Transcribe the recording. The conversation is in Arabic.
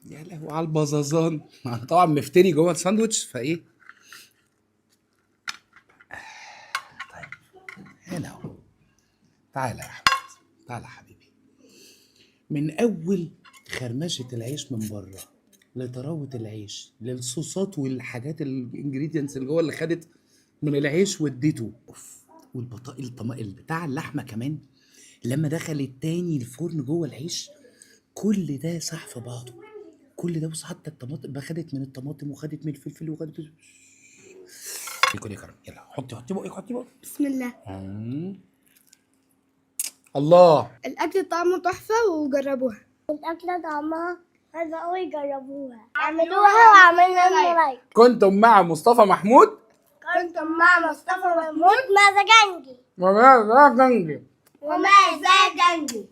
يا لهوي على البزازان. انا طبعا مفتري جوه الساندوتش فايه. طيب هنا اهو. تعالى يا احمد، تعالى يا حبيبي. من اول خرمشه العيش من بره لطراوه العيش للصوصات والحاجات الانجريدينتس اللي جوه اللي خدت من العيش واديته اوف. بتاع اللحمه كمان لما دخلت تاني الفرن جوه العيش، كل ده صح في بعضه. كل ده بص، حتى الطماطم خدت من الطماطم وخدت من الفلفل وخدت. كل يا كرم يلا حطي بقك حطي بقك. بسم الله. الله، الاكل طعمه تحفه وجربوها. الأكلة طعمها حلو أوي، جربوها اعملوها وعملنا لنا لايك. كنتم مع مصطفى محمود. كنتم مع مصطفى محمود ماذا جنجي وماذا جنجي. وماذا جنجي.